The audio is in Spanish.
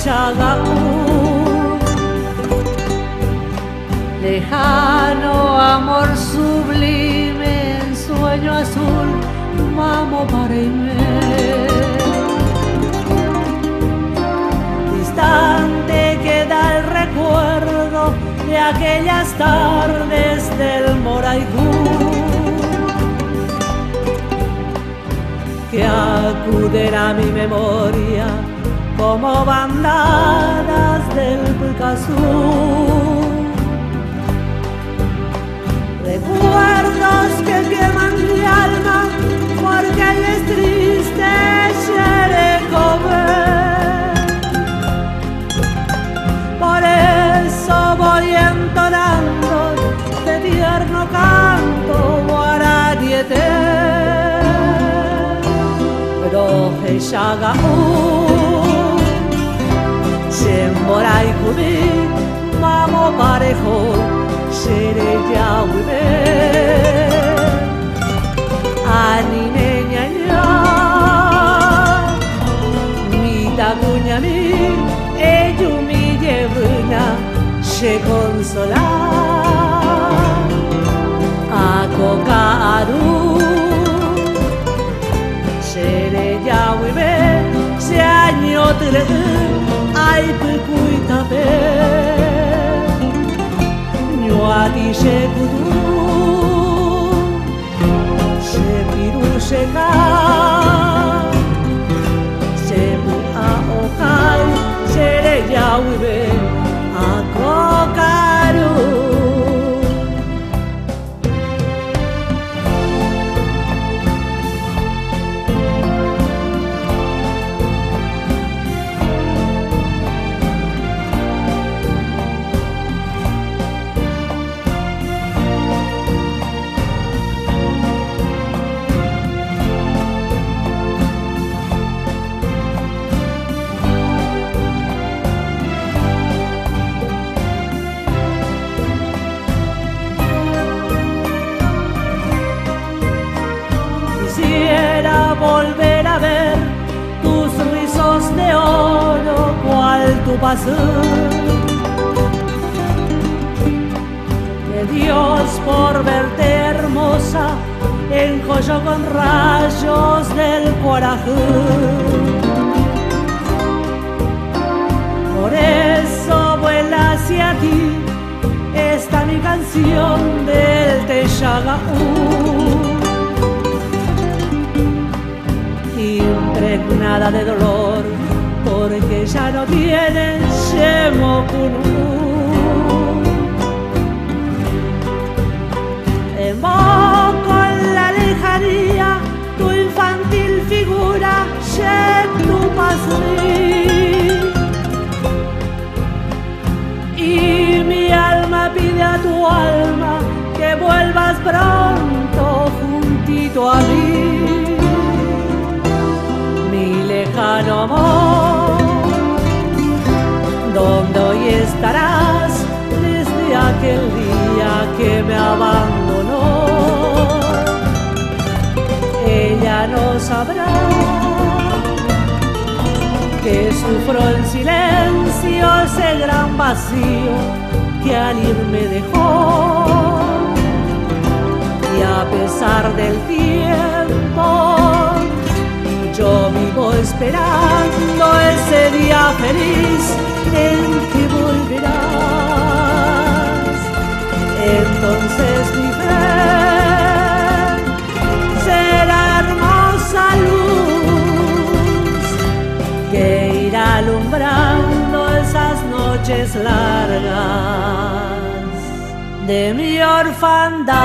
Shagaú. Lejano amor sublime en sueño azul, mamo para irme. Distante queda el recuerdo de aquellas tardes del Moraigú, que acuden a mi memoria como bandadas del Picasso. Recuerdos que queman mi alma porque es triste comer. Por eso voy entonando de tierno canto guaraniete. Roje Shagaú, Shemborai Kumi, mamo parejo. Shere Yahweh, Anine Ñaña, mi taguña mi, ello mi llevuna, she consola, a cocaru, Shere Yahweh, se año tere, ay pecuita pe. Adi shekudu, shepiru sheka, shebu aokai, shere Yahweh akokaru. Quisiera volver a ver tus rizos de oro, cual tu paso de Dios por verte hermosa, enjolló con rayos del coraje. Por eso vuela hacia ti esta mi canción del Shagaú, impregnada de dolor, porque ya no tienes Shemokunu. Evoco en la lejanía tu infantil figura, Shetu Pasri, y mi alma pide a tu alma que vuelvas pronto juntito a mí. Lejano amor, donde hoy estarás desde aquel día que me abandonó. Ella no sabrá que sufro en silencio ese gran vacío que al ir me dejó, y a pesar del tiempo yo vivo esperando ese día feliz en que volverás. Entonces mi fe será hermosa luz que irá alumbrando esas noches largas de mi orfandad.